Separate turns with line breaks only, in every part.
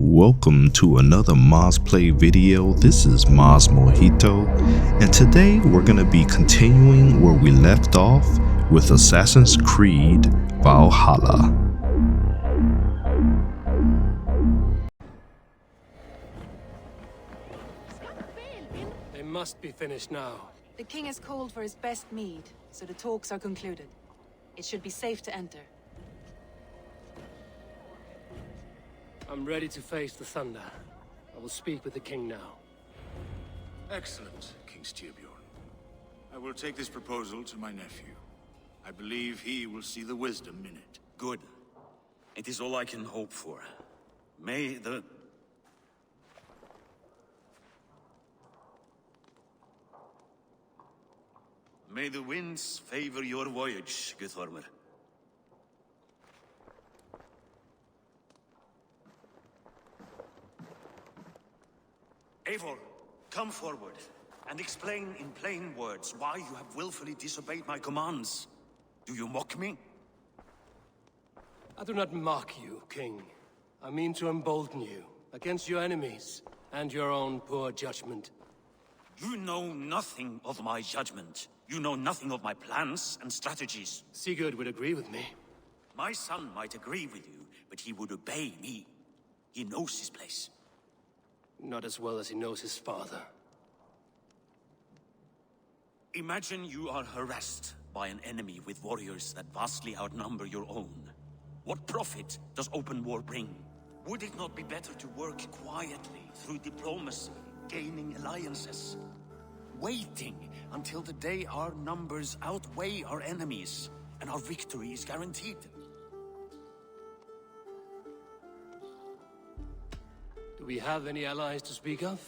Welcome to another Maz Play video. This is MazMojito, and today we're going to be continuing where we left off with Assassin's Creed Valhalla.
They must be finished now.
The king has called for his best mead, so the talks are concluded. It should be safe to enter.
I'm ready to face the thunder. I will speak with the king now.
Excellent, King Styrbjorn. I will take this proposal to my nephew. I believe he will see the wisdom in it.
Good. It is all I can hope for. May the winds favor your voyage, Guthormer. Eivor, come forward and explain in plain words why you have willfully disobeyed my commands. Do you mock me?
I do not mock you, king. I mean to embolden you against your enemies and your own poor judgment.
You know nothing of my judgment. You know nothing of my plans and strategies.
Sigurd would agree with me.
My son might agree with you, but he would obey me. He knows his place.
Not as well as he knows his father.
Imagine you are harassed by an enemy with warriors that vastly outnumber your own. What profit does open war bring? Would it not be better to work quietly through diplomacy, gaining alliances? Waiting until the day our numbers outweigh our enemies and our victory is guaranteed.
Do we have any allies to speak of?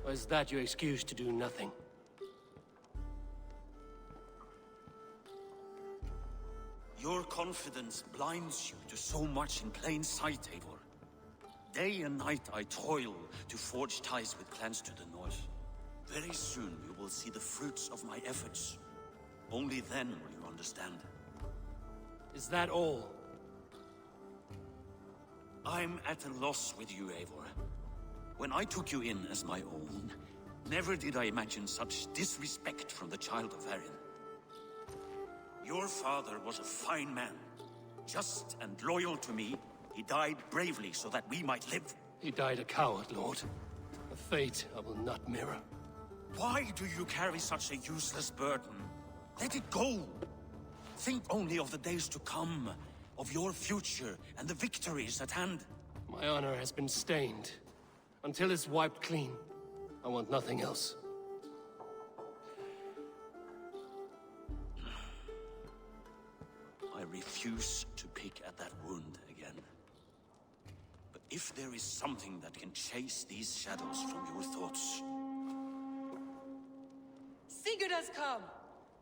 Or is that your excuse to do nothing?
Your confidence blinds you to so much in plain sight, Eivor. Day and night I toil to forge ties with clans to the north. Very soon you will see the fruits of my efforts. Only then will you understand.
Is that all?
I'm at a loss with you, Eivor. When I took you in as my own, never did I imagine such disrespect from the child of Varin. Your father was a fine man. Just and loyal to me, he died bravely so that we might live.
He died a coward, Lord. A fate I will not mirror.
Why do you carry such a useless burden? Let it go! Think only of the days to come, of your future and the victories at hand.
My honor has been stained. Until it's wiped clean, I want nothing else.
I refuse to pick at that wound again. But if there is something that can chase these shadows from your thoughts...
Sigurd has come!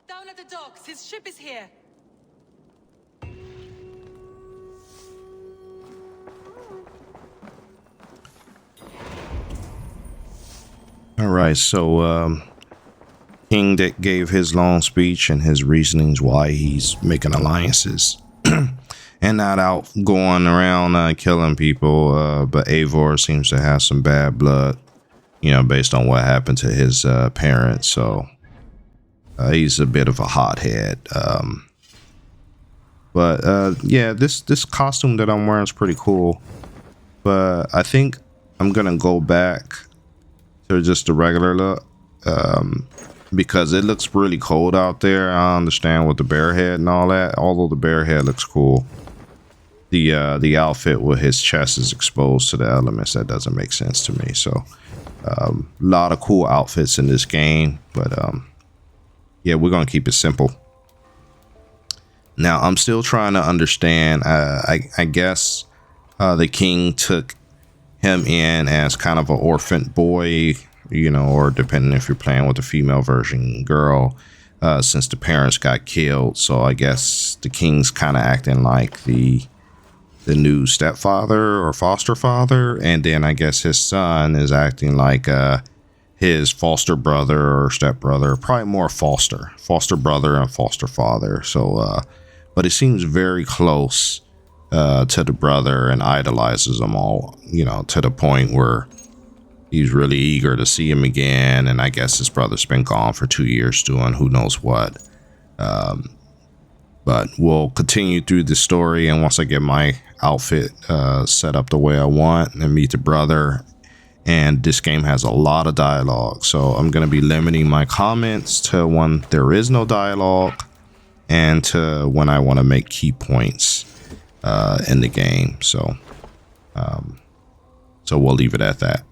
Down at the docks, his ship is here!
Alright, so King that gave his long speech and his reasonings why he's making alliances and not out going around killing people, but Eivor seems to have some bad blood, you know, based on what happened to his parents, so he's a bit of a hothead. But yeah, this costume that I'm wearing is pretty cool, but I think I'm gonna go back to just the regular look, because it looks really cold out there. I understand with the bear head and all that, although the bear head looks cool. The outfit with his chest is exposed to the elements, that doesn't make sense to me. So a lot of cool outfits in this game, but yeah, we're gonna keep it simple. Now I'm still trying to understand. I guess the king took him in as kind of an orphan boy, you know, or depending if you're playing with the female version girl, since the parents got killed. So I guess the king's kind of acting like the new stepfather or foster father, and then I guess his son is acting like his foster brother or stepbrother, probably more foster brother and foster father. So but it seems very close to the brother and idolizes him all, you know, to the point where he's really eager to see him again. And I guess his brother's been gone for 2 years doing who knows what. But we'll continue through the story, and once I get my outfit set up the way I want and meet the brother. And this game has a lot of dialogue, so I'm going to be limiting my comments to when there is no dialogue and to when I want to make key points in the game. So we'll leave it at that.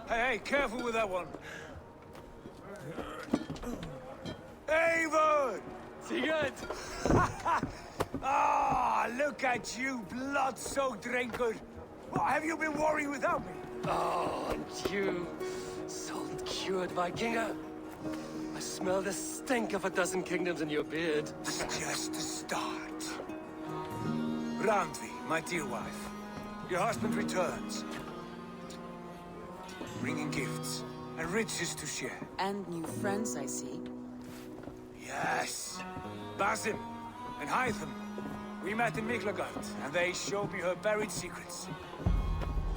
Hey, careful with that one. Avon!
Sigurd!
Ah, look at you, blood-soaked drinker. What have you been worrying without me?
Oh, and you, salt-cured Vikinger. I smell the stink of a dozen kingdoms in your beard.
It's just the start. Randvi, my dear wife, your husband returns. Bringing gifts and riches to share.
And new friends, I see.
Yes. Basim and Hytham. We met in Miklagard, and they showed me her buried secrets.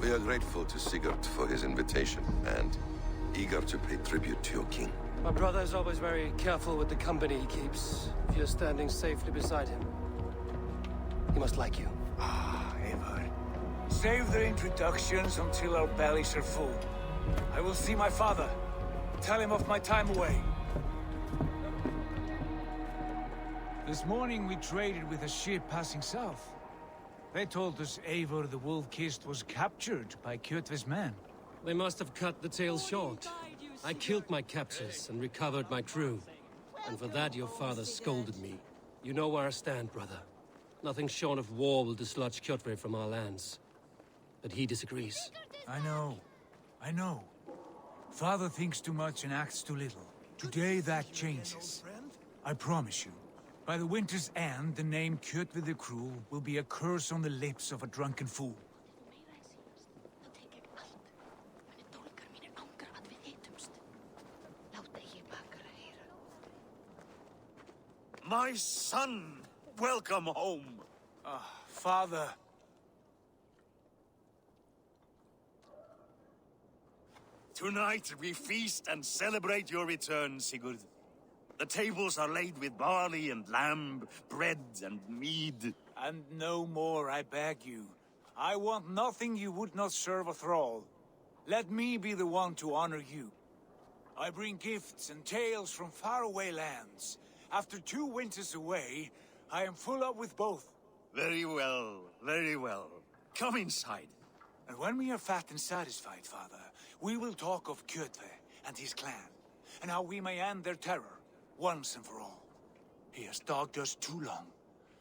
We are grateful to Sigurd for his invitation, and eager to pay tribute to your king.
My brother's always very careful with the company he keeps. If you're standing safely beside him, he must like you.
Ah, Eivor. Save their introductions until our bellies are full. I will see my father. Tell him of my time away.
This morning we traded with a ship passing south. They told us Eivor the Wolf-Kissed was captured by Kjotve's men.
They must have cut the tale short. I killed my captors and recovered my crew. And for that your father scolded me. You know where I stand, brother. Nothing short of war will dislodge Kjotve from our lands. But he disagrees.
I know. Father thinks too much and acts too little. Today that changes. I promise you. By the winter's end, the name Kjotve the Cruel will be a curse on the lips of a drunken fool.
My son, welcome home.
Father.
Tonight we feast and celebrate your return, Sigurd. The tables are laid with barley and lamb, bread and mead.
And no more, I beg you. I want nothing you would not serve a thrall. Let me be the one to honor you. I bring gifts and tales from faraway lands. After 2 winters away, I am full up with both.
Very well, very well. Come inside.
And when we are fat and satisfied, Father, we will talk of Kjotve and his clan, and how we may end their terror, once and for all. He has dogged us too long,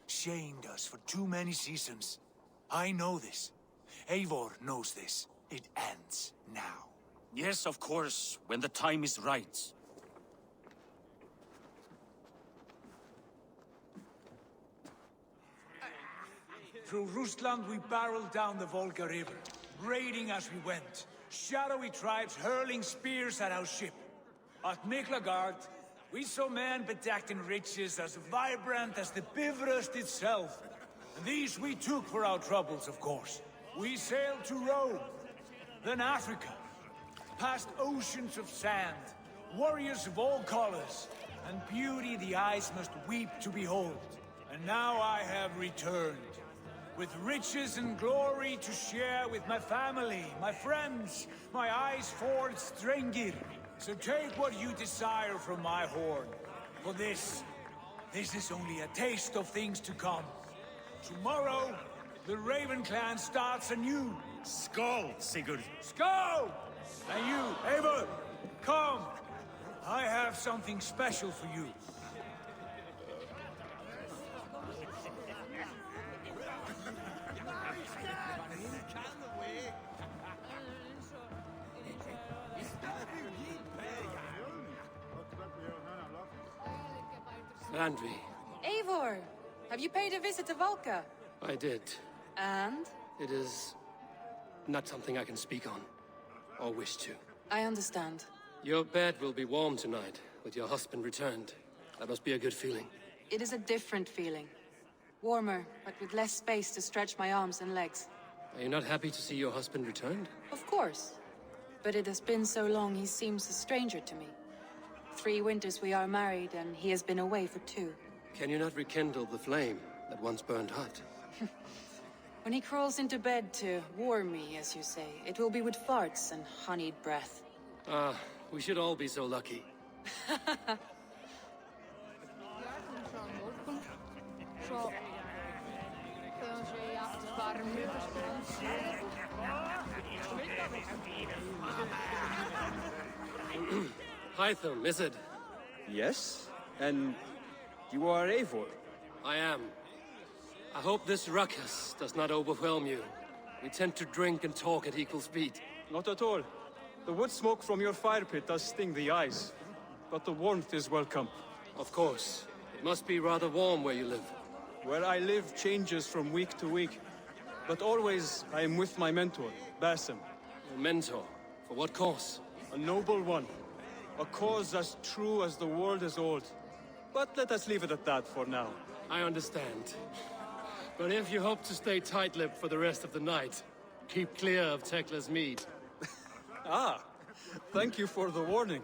shamed us for too many seasons. I know this. Eivor knows this. It ends now.
Yes, of course, when the time is right.
Through Rusland we barreled down the Volga River, raiding as we went. Shadowy tribes hurling spears at our ship. At Miklagard, we saw men bedecked in riches as vibrant as the Bifrost itself. And these we took for our troubles, of course. We sailed to Rome, then Africa, past oceans of sand, warriors of all colors, and beauty the eyes must weep to behold. And now I have returned, with riches and glory to share with my family, my friends, my eyes-forged Strengir. So take what you desire from my hoard. For this is only a taste of things to come. Tomorrow, the Raven clan starts anew.
Skål, Sigurd.
Skål! And you, Eivor, come. I have something special for you.
Randvi,
Eivor, have you paid a visit to Valka?
I did.
And?
It is not something I can speak on, or wish to.
I understand.
Your bed will be warm tonight, with your husband returned. That must be a good feeling.
It is a different feeling. Warmer, but with less space to stretch my arms and legs.
Are you not happy to see your husband returned?
Of course. But it has been so long he seems a stranger to me. 3 winters we are married, and he has been away for 2.
Can you not rekindle the flame that once burned hot?
When he crawls into bed to warm me, as you say, it will be with farts and honeyed breath.
Ah, we should all be so lucky. Hytham, is it?
Yes? And you are Eivor?
I am. I hope this ruckus does not overwhelm you. We tend to drink and talk at equal speed.
Not at all. The wood smoke from your fire pit does sting the eyes, but the warmth is welcome.
Of course. It must be rather warm where you live.
Where I live changes from week to week, but always I am with my mentor, Basim.
Your mentor? For what cause?
A noble one. A cause as true as the world is old. But let us leave it at that for now.
I understand. But if you hope to stay tight-lipped for the rest of the night, keep clear of Tekla's mead.
Ah, thank you for the warning.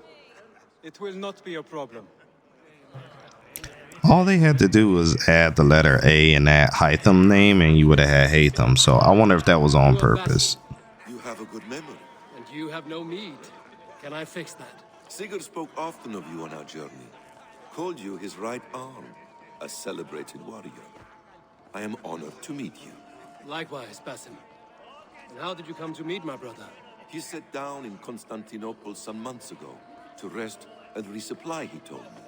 It will not be a problem.
All they had to do was add the letter A in that Hytham name, and you would have had Hatham. So I wonder if that was on purpose.
You have a good memory.
And you have no mead. Can I fix that?
Sigurd spoke often of you on our journey. Called you his right arm, a celebrated warrior. I am honored to meet you.
Likewise, Basim. And how did you come to meet my brother?
He sat down in Constantinople some months ago to rest and resupply, he told me.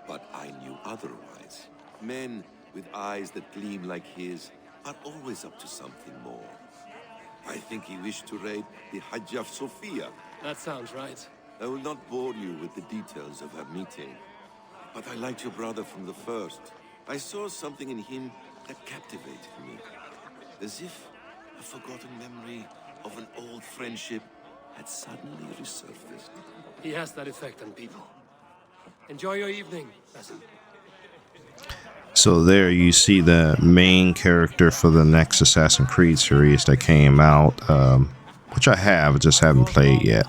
But I knew otherwise. Men with eyes that gleam like his are always up to something more. I think he wished to raid the Hagia Sophia.
That sounds right.
I will not bore you with the details of our meeting. But I liked your brother from the first. I saw something in him that captivated me. As if a forgotten memory of an old friendship had suddenly resurfaced.
He has that effect on people. Enjoy your evening, Basim.
So there you see the main character for the next Assassin's Creed series that came out, which I have, just haven't played yet.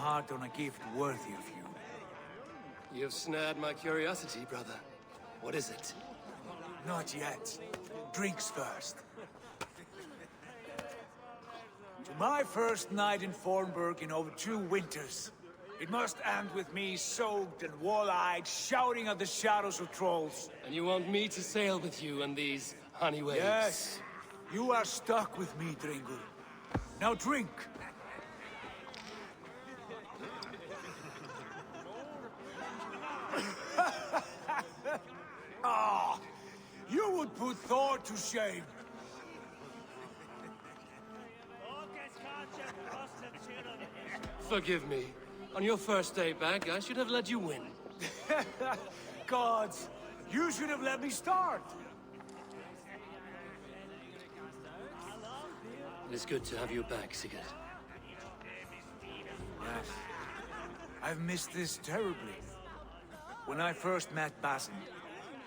You've snared my curiosity, brother. What is it?
Not yet. Drinks first. To my first night in Fornburg in over 2 winters. It must end with me soaked and wall-eyed, shouting at the shadows of trolls.
And you want me to sail with you in these honey waves?
Yes. You are stuck with me, Dringur. Now drink. Ah, you would put Thor to shame.
Forgive me. On your first day back, I should have let you win.
Gods, you should have let me start.
It is good to have you back, Sigurd.
Yes. I've missed this terribly. When I first met Basim,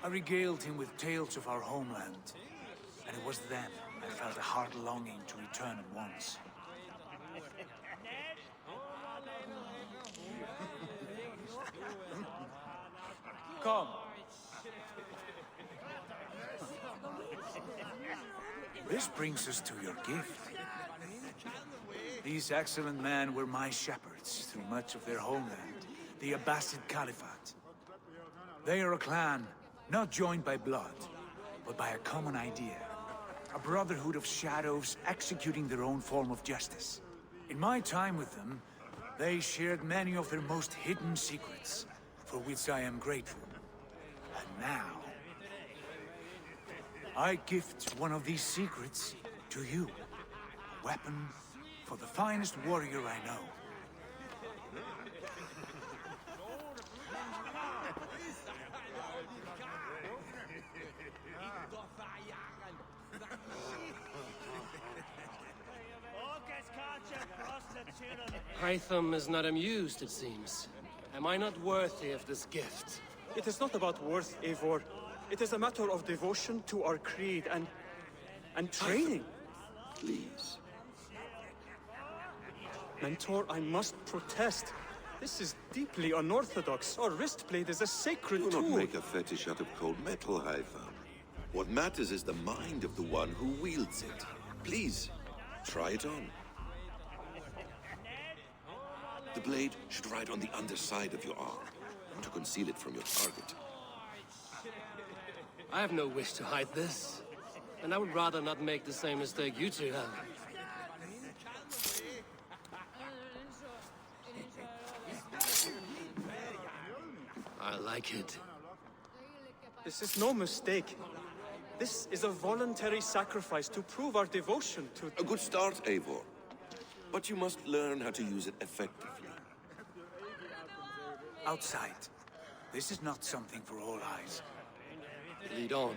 I regaled him with tales of our homeland. And it was then I felt a heart longing to return at once. Come. This brings us to your gift. These excellent men were my shepherds through much of their homeland, the Abbasid Caliphate. They are a clan, not joined by blood, but by a common idea. A brotherhood of shadows executing their own form of justice. In my time with them, they shared many of their most hidden secrets, for which I am grateful. And now, I gift one of these secrets to you. A weapon for the finest warrior I know.
Hytham is not amused, it seems. Am I not worthy of this gift?
It is not about worth, Eivor. It is a matter of devotion to our creed and training.
Please.
Mentor, I must protest. This is deeply unorthodox. Our wrist blade is a sacred
Do
tool.
not make a fetish out of cold metal, Haitham. What matters is the mind of the one who wields it. Please, try it on. The blade should ride on the underside of your arm to conceal it from your target.
I have no wish to hide this. And I would rather not make the same mistake you two have. I like it.
This is no mistake. This is a voluntary sacrifice to prove our devotion to...
A good start, Eivor. But you must learn how to use it effectively.
Outside. This is not something for all eyes.
Lead on.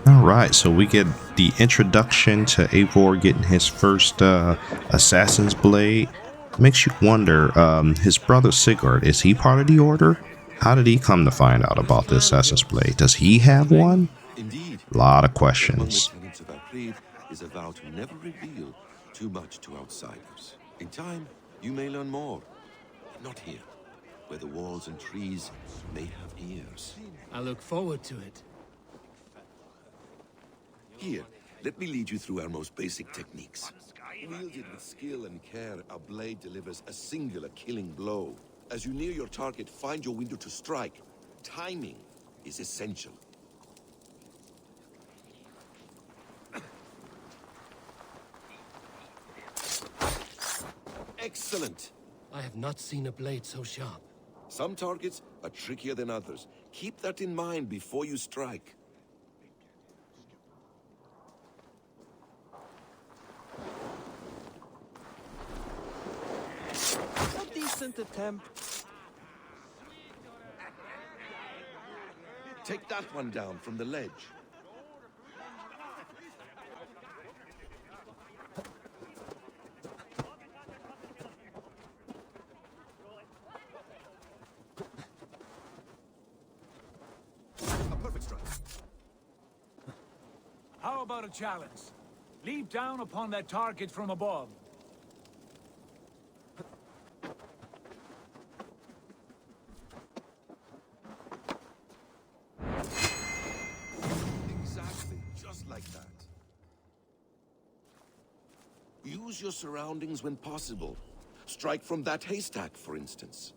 All right, so we get the introduction to Eivor getting his first assassin's blade. Makes you wonder, his brother Sigurd, is he part of the order? How did he come to find out about the assassin's blade? Does he have one?
Indeed.
A lot of
Among
questions.
the tenets of our creed is a vow to never reveal too much to outsiders. In time, you may learn more. Not here, where the walls and trees may have ears.
I look forward to it.
Here, let me lead you through our most basic techniques. Wielded with skill and care, our blade delivers a singular killing blow. As you near your target, find your window to strike. Timing is essential. Excellent!
I have not seen a blade so sharp.
Some targets are trickier than others. Keep that in mind before you strike.
A decent attempt.
Take that one down from the ledge. A perfect strike.
How about a challenge? Leap down upon that target from above.
Exactly, just like that. Use your surroundings when possible. Strike from that haystack, for instance.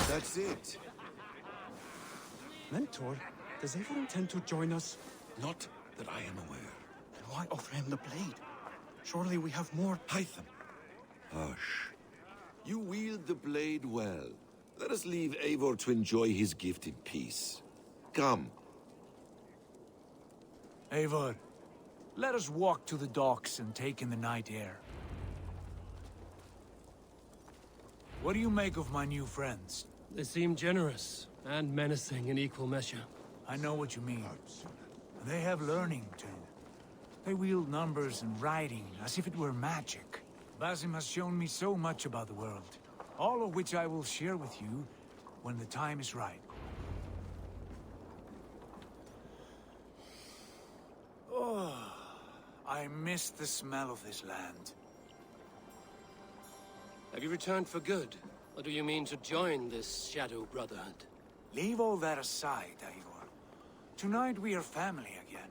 That's it.
Mentor, does Eivor intend to join us?
Not that I am aware.
Then why offer him the blade? Surely we have more...
Hytham. Hush. You wield the blade well. Let us leave Eivor to enjoy his gift in peace. Come.
Eivor, let us walk to the docks and take in the night air. What do you make of my new friends?
They seem generous and menacing in equal measure.
I know what you mean. They have learning, too. They wield numbers and writing as if it were magic. Basim has shown me so much about the world, all of which I will share with you when the time is right. Oh, I miss the smell of this land.
Have you returned for good? Or do you mean to join this Shadow Brotherhood?
Leave all that aside, Eivor. Tonight we are family again.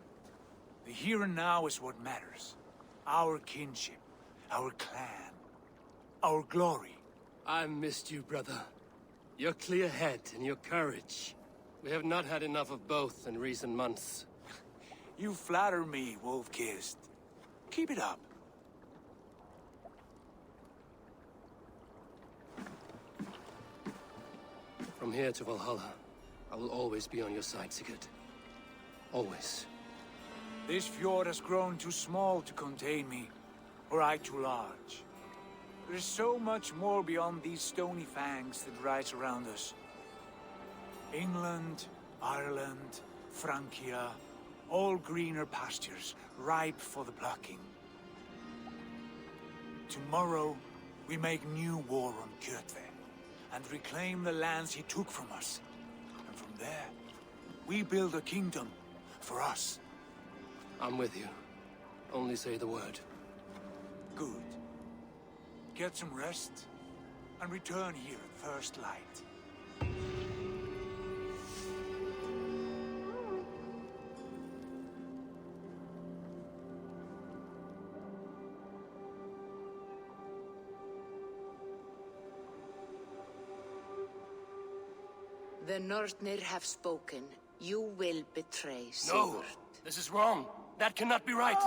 The here and now is what matters. Our kinship, our clan, our glory.
I missed you, brother. Your clear head and your courage. We have not had enough of both in recent months.
You flatter me, Wolf-Kissed. Keep it up.
From here to Valhalla, I will always be on your side, Sigurd. Always.
This fjord has grown too small to contain me, or I too large. There is so much more beyond these stony fangs that rise around us. England, Ireland, Francia,
all greener pastures, ripe for the plucking. Tomorrow, we make new war on Kjotve, and reclaim the lands he took from us. And from there, we build a kingdom for us.
I'm with you. Only say the word.
Good. Get some rest, and return here at first light.
The Northnir have spoken. You will betray Sigurd.
No! This is wrong. That cannot be right.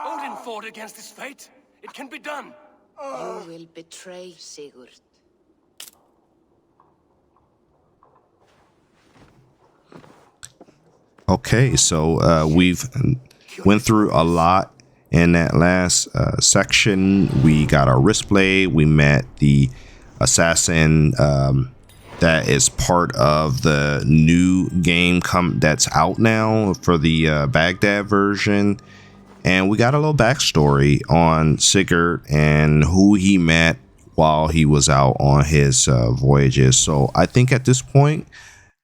Odin fought against his fate. It can be done.
You will betray Sigurd.
Okay, so we've went through a lot in that last section. We got our wrist blade. We met the assassin that is part of the new game that's out now for the Baghdad version. And we got a little backstory on Sigurd and who he met while he was out on his voyages. So I think at this point,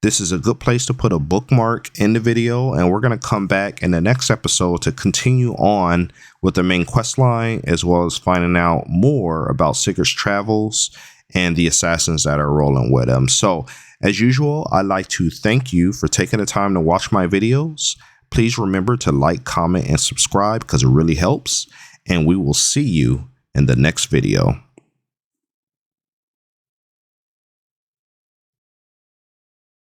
this is a good place to put a bookmark in the video. And we're going to come back in the next episode to continue on with the main quest line, as well as finding out more about Sigurd's travels and the assassins that are rolling with him. So as usual, I'd like to thank you for taking the time to watch my videos. Please remember to like, comment, and subscribe because it really helps. And we will see you in the next video.